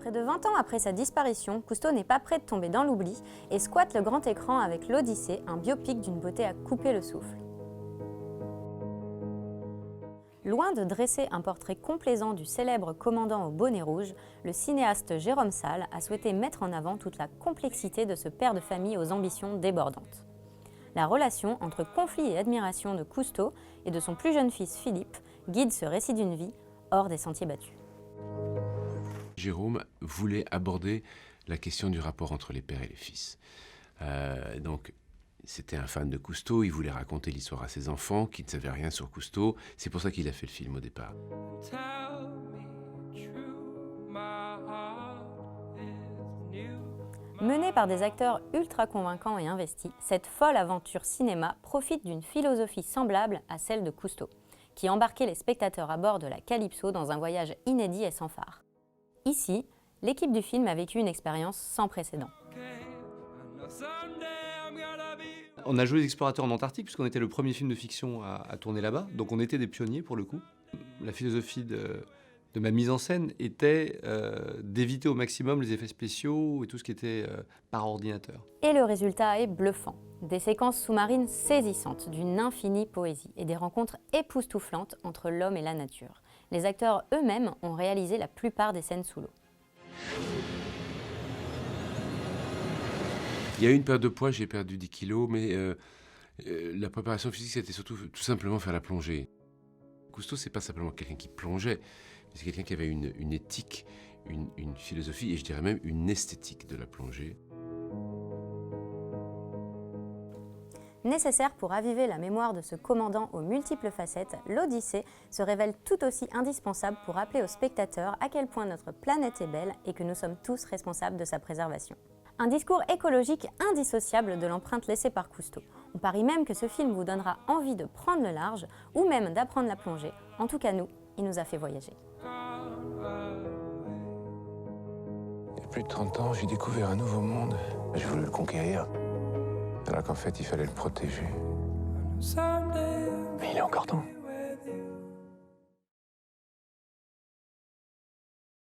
Près de 20 ans après sa disparition, Cousteau n'est pas prêt de tomber dans l'oubli et squatte le grand écran avec l'Odyssée, un biopic d'une beauté à couper le souffle. Loin de dresser un portrait complaisant du célèbre commandant au bonnet rouge, le cinéaste Jérôme Salle a souhaité mettre en avant toute la complexité de ce père de famille aux ambitions débordantes. La relation entre conflit et admiration de Cousteau et de son plus jeune fils Philippe guide ce récit d'une vie hors des sentiers battus. Jérôme voulait aborder la question du rapport entre les pères et les fils. Donc, c'était un fan de Cousteau, il voulait raconter l'histoire à ses enfants qui ne savaient rien sur Cousteau. C'est pour ça qu'il a fait le film au départ. Menée par des acteurs ultra convaincants et investis, cette folle aventure cinéma profite d'une philosophie semblable à celle de Cousteau, qui embarquait les spectateurs à bord de la Calypso dans un voyage inédit et sans phare. Ici, l'équipe du film a vécu une expérience sans précédent. On a joué les explorateurs en Antarctique puisqu'on était le premier film de fiction à tourner là-bas, donc on était des pionniers pour le coup. La philosophie de ma mise en scène était d'éviter au maximum les effets spéciaux et tout ce qui était par ordinateur. Et le résultat est bluffant. Des séquences sous-marines saisissantes, d'une infinie poésie et des rencontres époustouflantes entre l'homme et la nature. Les acteurs eux-mêmes ont réalisé la plupart des scènes sous l'eau. Il y a eu une perte de poids, j'ai perdu 10 kilos, mais la préparation physique, c'était surtout tout simplement faire la plongée. Cousteau, c'est pas simplement quelqu'un qui plongeait, mais c'est quelqu'un qui avait une éthique, une philosophie, et je dirais même une esthétique de la plongée. Nécessaire pour raviver la mémoire de ce commandant aux multiples facettes, l'Odyssée se révèle tout aussi indispensable pour rappeler aux spectateurs à quel point notre planète est belle et que nous sommes tous responsables de sa préservation. Un discours écologique indissociable de l'empreinte laissée par Cousteau. On parie même que ce film vous donnera envie de prendre le large ou même d'apprendre la plongée. En tout cas, nous, il nous a fait voyager. Il y a plus de 30 ans, j'ai découvert un nouveau monde. J'ai voulu le conquérir. Alors qu'en fait, il fallait le protéger. Mais il est encore temps.